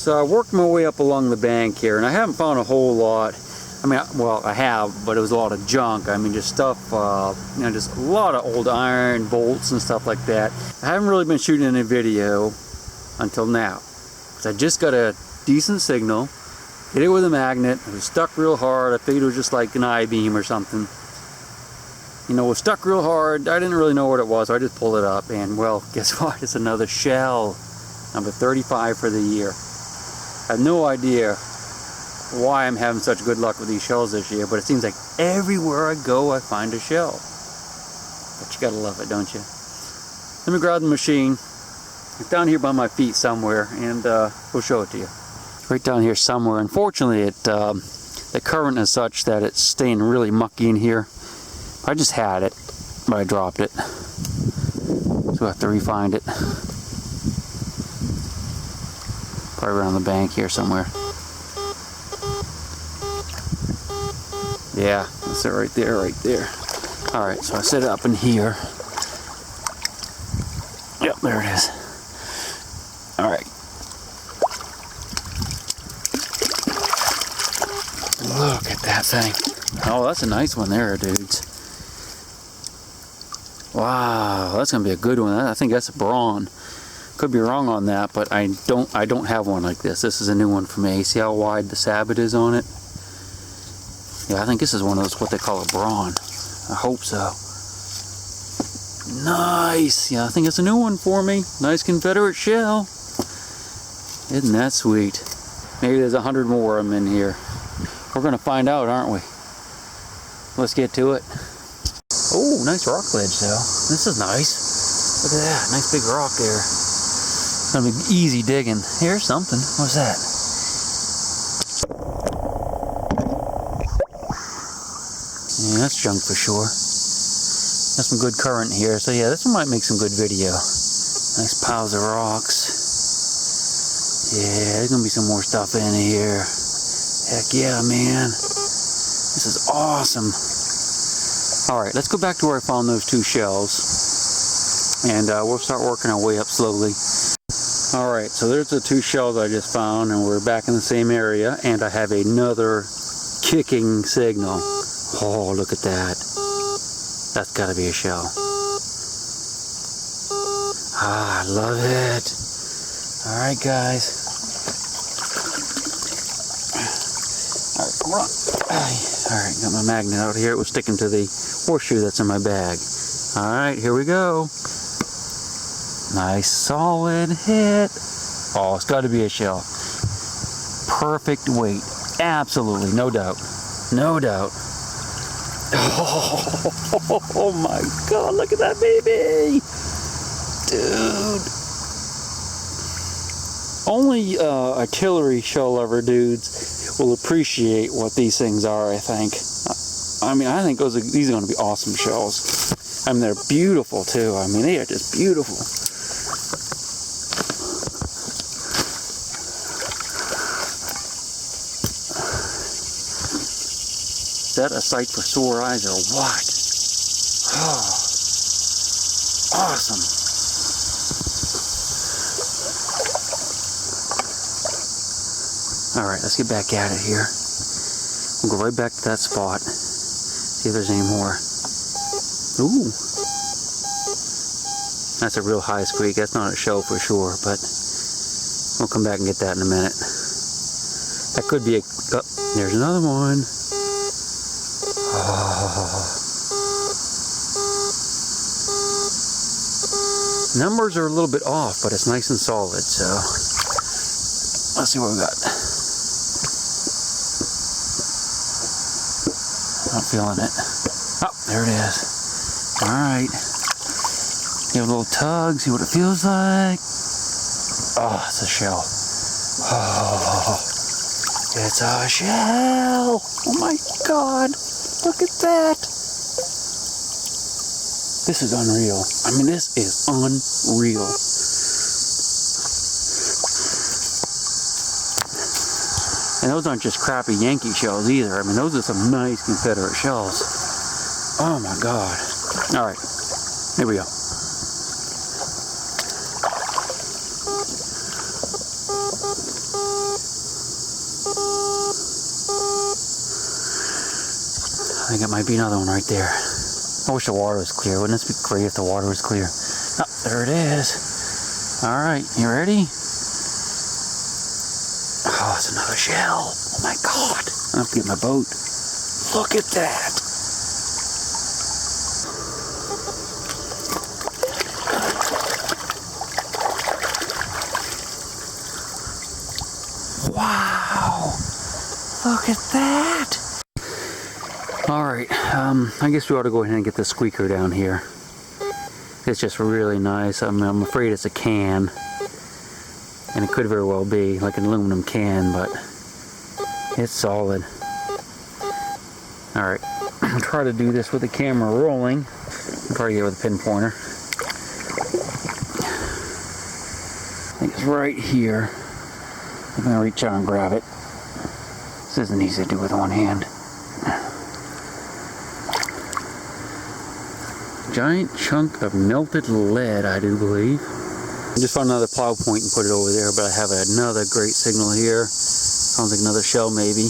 So I worked my way up along the bank here, and I haven't found a whole lot. I mean, well, I have, but it was a lot of junk. I mean, just stuff, you know, just a lot of old iron bolts and stuff like that. I haven't really been shooting any video until now. So I just got a decent signal, hit it with a magnet. It was stuck real hard. I figured it was just like an I-beam or something. You know, it was stuck real hard. I didn't really know what it was, so I just pulled it up, and well, guess what? It's another shell. Number 35 for the year. I have no idea why I'm having such good luck with these shells this year, but it seems like everywhere I go I find a shell. But you gotta love it, don't you? Let me grab the machine. It's down here by my feet somewhere, and we'll show it to you. Right down here somewhere. Unfortunately, the current is such that it's staying really mucky in here. I just had it, but I dropped it. So I have to re-find it. Probably around the bank here somewhere. Yeah, that's it right there, right there. Alright, so I set it up in here. Yep, there it is. Alright. Look at that thing. Oh, that's a nice one there, dudes. Wow, that's gonna be a good one. I think that's a Broun. Could be wrong on that, but I don't have one like this. This is a new one for me. See how wide the sabot is on it? Yeah, I think this is one of those, what they call a Broun. I hope so. Nice. Yeah, I think it's a new one for me. Nice Confederate shell. Isn't that sweet? Maybe there's 100 more of them in here. We're gonna find out, aren't we? Let's get to it. Oh, nice rock ledge though. This is nice. Look at that, nice big rock there. It's gonna be easy digging. Here's something. What's that? Yeah, that's junk for sure. Got some good current here, so yeah, this one might make some good video. Nice piles of rocks. Yeah, there's gonna be some more stuff in here. Heck yeah, man. This is awesome. Alright, let's go back to where I found those two shells. And we'll start working our way up slowly. Alright, so there's the two shells I just found, and we're back in the same area, and I have another kicking signal. Oh, look at that. That's gotta be a shell. Ah, I love it. Alright, guys. Alright, come on. Alright, got my magnet out here. It was sticking to the horseshoe that's in my bag. Alright, here we go. Nice solid hit. Oh, it's got to be a shell. Perfect weight. Absolutely, no doubt. No doubt. Oh my god, look at that baby! Dude. Only artillery shell lover dudes will appreciate what these things are, I think. I mean, I think these are going to be awesome shells. I mean, they're beautiful too. I mean, they are just beautiful. Is that a sight for sore eyes or what? Oh, awesome. Alright, let's get back at it here. We'll go right back to that spot. See if there's any more. Ooh. That's a real high squeak. That's not a shell for sure, but we'll come back and get that in a minute. That could be a... Oh, there's another one. Oh. Numbers are a little bit off, but it's nice and solid, so let's see what we got. Not feeling it. Oh, there it is. Alright. Give it a little tug, see what it feels like. Oh, it's a shell. Oh, it's a shell. Oh my god. Look at that. This is unreal. I mean, this is unreal. And those aren't just crappy Yankee shells either. I mean, those are some nice Confederate shells. Oh my god. Alright, here we go. think it might be another one right there. I wish the water was clear. Wouldn't it be great if the water was clear? Oh, there it is. Alright, you ready? Oh, it's another shell. Oh my god. I have to get my boat. Look at that. Wow. Look at that. Alright, I guess we ought to go ahead and get the squeaker down here. It's just really nice. I'm afraid it's a can. And it could very well be like an aluminum can, but it's solid. Alright, I'll try to do this with the camera rolling. I'll probably get it with a pinpointer. I think it's right here. I'm going to reach out and grab it. This isn't easy to do with one hand. Giant chunk of melted lead, I do believe. I just found another plow point and put it over there, but I have another great signal here. Sounds like another shell, maybe.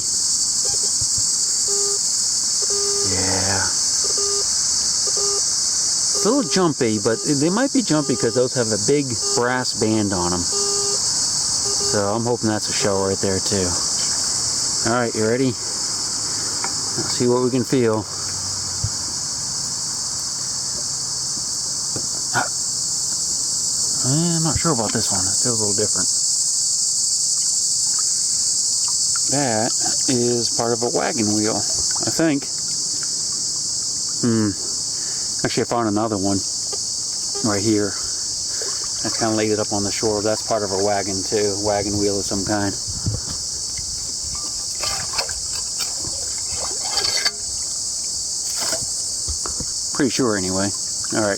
Yeah. It's a little jumpy, but they might be jumpy because those have a big brass band on them. So I'm hoping that's a shell right there too. Alright, you ready? Let's see what we can feel. I'm not sure about this one. It feels a little different. That is part of a wagon wheel, I think. Actually, I found another one right here. I kind of laid it up on the shore. That's part of a wagon too. Wagon wheel of some kind. Pretty sure anyway. Alright.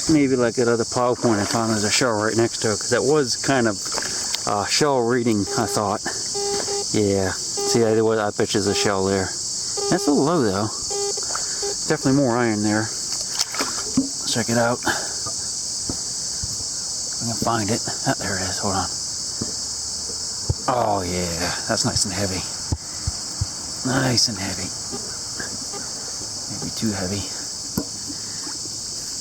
Maybe like that other plow point I found, there's a shell right next to it, because that was kind of shell reading, I thought. Yeah, see, I bet there's a shell there. That's a little low though. Definitely more iron there. Let's check it out. If I can find it. Ah, there it is, hold on. Oh yeah, that's nice and heavy. Nice and heavy. Maybe too heavy.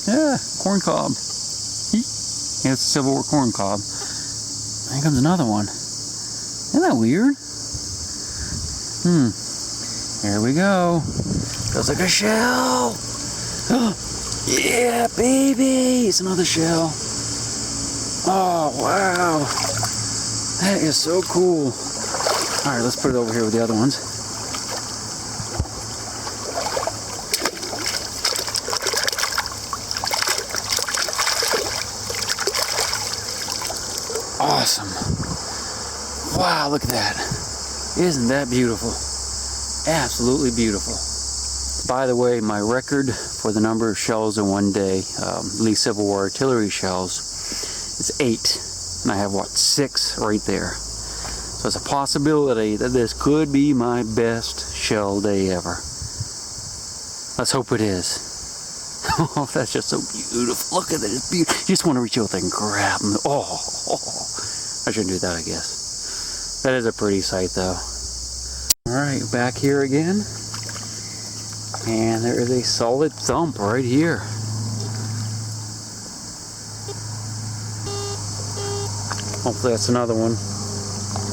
Yeah, corn cob. Yeah, it's a Civil War corn cob. Here comes another one. Isn't that weird? Here we go. Feels like a shell. Yeah, baby. It's another shell. Oh, wow. That is so cool. Alright, let's put it over here with the other ones. Awesome. Wow, look at that. Isn't that beautiful? Absolutely beautiful. By the way, my record for the number of shells in one day, at least Civil War artillery shells, is 8. And I have, what, 6 right there. So it's a possibility that this could be my best shell day ever. Let's hope it is. Oh, that's just so beautiful. Look at it. It's beautiful. You just want to reach out there and grab them. Oh. I shouldn't do that, I guess. That is a pretty sight, though. Alright, back here again. And there is a solid thump right here. Hopefully that's another one.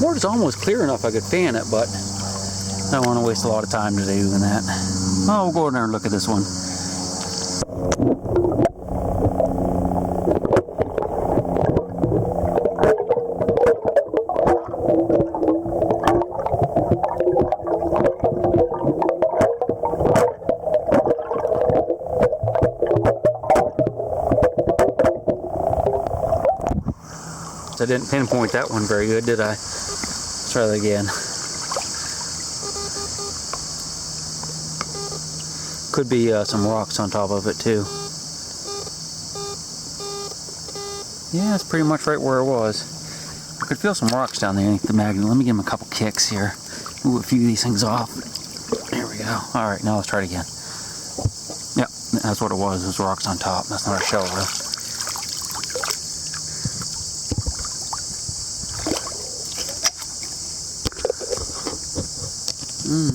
Water's almost clear enough I could fan it, but I don't want to waste a lot of time today doing that. Oh, we'll go in there and look at this one. I didn't pinpoint that one very good, did I? Let's try that again. Could be some rocks on top of it too. Yeah, it's pretty much right where it was. I could feel some rocks down there underneath the magnet. Let me give them a couple kicks here. Move a few of these things off. There we go. Alright, now let's try it again. Yep, that's what it was. Those rocks on top. That's not a shell though.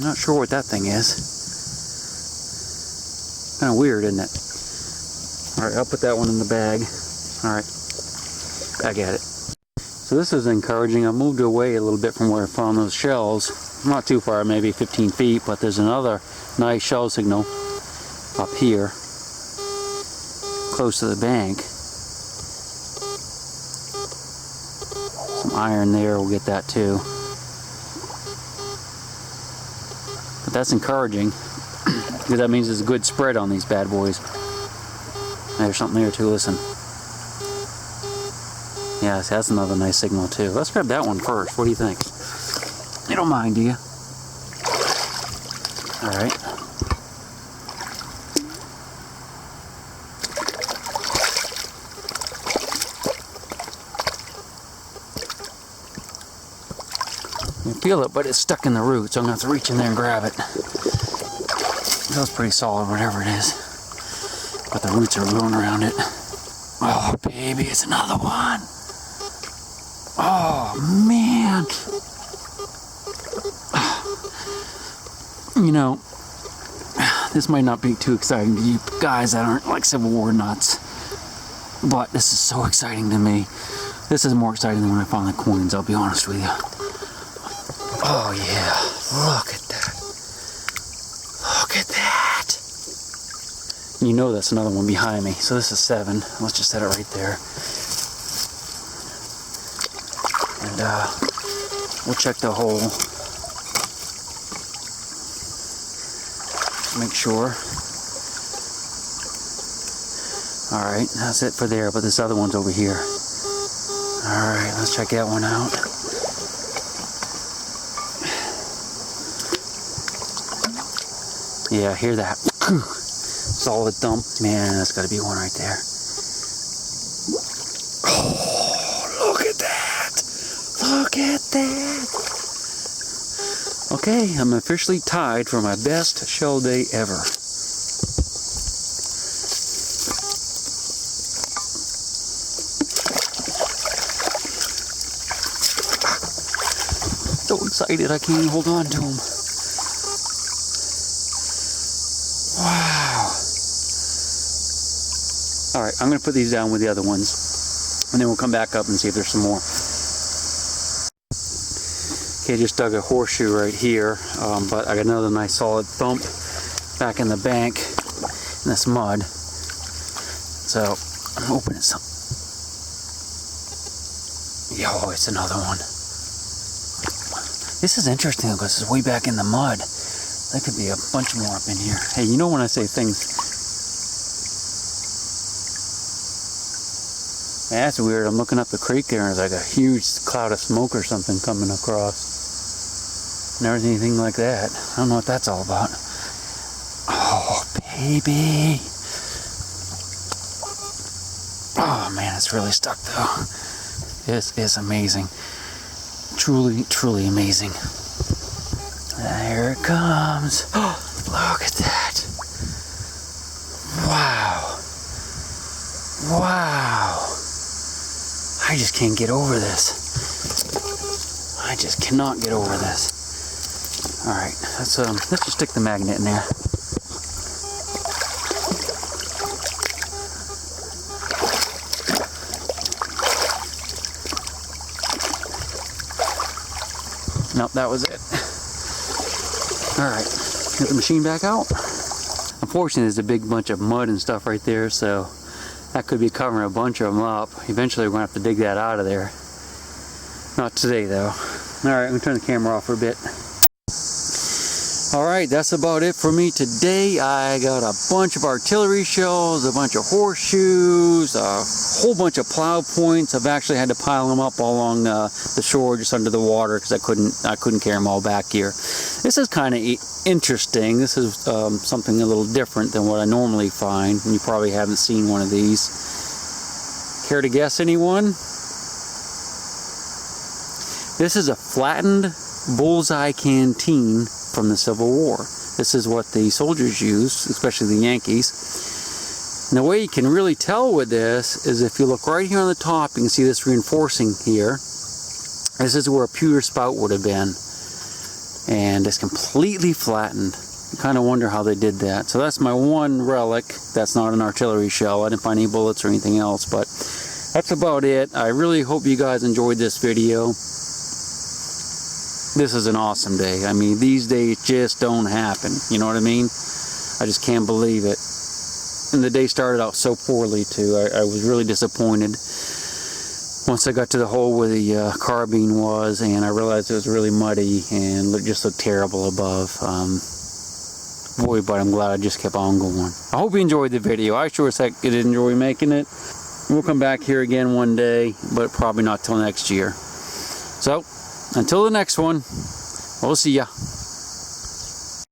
Not sure what that thing is. Kind of weird, isn't it? Alright, I'll put that one in the bag. Alright, back at it. So this is encouraging. I moved away a little bit from where I found those shells. Not too far, maybe 15 feet, but there's another nice shell signal up here, close to the bank. Some iron there, we'll get that too. But that's encouraging, because that means there's a good spread on these bad boys. There's something there too, listen. Yeah, see, that's another nice signal too. Let's grab that one first. What do you think? You don't mind, do you? Alright. You can feel it, but it's stuck in the root, so I'm going to have to reach in there and grab it. It feels pretty solid, whatever it is. But the roots are growing around it. Oh, baby, it's another one. Oh, man. You know, this might not be too exciting to you guys that aren't like Civil War nuts, but this is so exciting to me. This is more exciting than when I found the coins, I'll be honest with you. Oh, yeah. Look at that. Look at that. You know that's another one behind me. So this is 7. Let's just set it right there. And we'll check the hole. Make sure. Alright, that's it for there, but this other one's over here. Alright, let's check that one out. Yeah, hear that. Solid thump. Man, that's got to be one right there. Oh, look at that. Look at that. Okay, I'm officially tied for my best shell day ever. So excited I can't even hold on to them. Wow. Alright, I'm going to put these down with the other ones. And then we'll come back up and see if there's some more. Okay, just dug a horseshoe right here. But I got another nice solid thump back in the bank in this mud. So, I'm opening some. Yo, it's another one. This is interesting because it's way back in the mud. There could be a bunch more up in here. Hey, you know when I say things... Man, that's weird. I'm looking up the creek there and there's like a huge cloud of smoke or something coming across. Never seen anything like that. I don't know what that's all about. Oh, baby. Oh, man, it's really stuck though. This is amazing. Truly, truly amazing. There it comes. Oh, look at that. Wow. Wow. I just can't get over this. I just cannot get over this. Alright, let's just stick the magnet in there. Nope, that was it. Alright, get the machine back out. Unfortunately, there's a big bunch of mud and stuff right there, so that could be covering a bunch of them up. Eventually, we're going to have to dig that out of there. Not today, though. Alright, I'm going to turn the camera off for a bit. Alright, that's about it for me today. I got a bunch of artillery shells, a bunch of horseshoes, a whole bunch of plow points. I've actually had to pile them up all along the shore just under the water because I couldn't carry them all back here. This is kind of interesting. This is something a little different than what I normally find. And you probably haven't seen one of these. Care to guess, anyone? This is a flattened bullseye canteen from the Civil War. This is what the soldiers used, especially the Yankees. And the way you can really tell with this is if you look right here on the top, you can see this reinforcing here. This is where a pewter spout would have been. And it's completely flattened. kind of wonder how they did that. So that's my one relic that's not an artillery shell. I didn't find any bullets or anything else, but that's about it. I really hope you guys enjoyed this video. This is an awesome day. I mean, these days just don't happen. You know what I mean? I just can't believe it. And the day started out so poorly too. I was really disappointed once I got to the hole where the carbine was, and I realized it was really muddy and just looked terrible above. Boy, but I'm glad I just kept on going. I hope you enjoyed the video. I sure as heck did enjoy making it. We'll come back here again one day, but probably not till next year. So, until the next one, we'll see ya.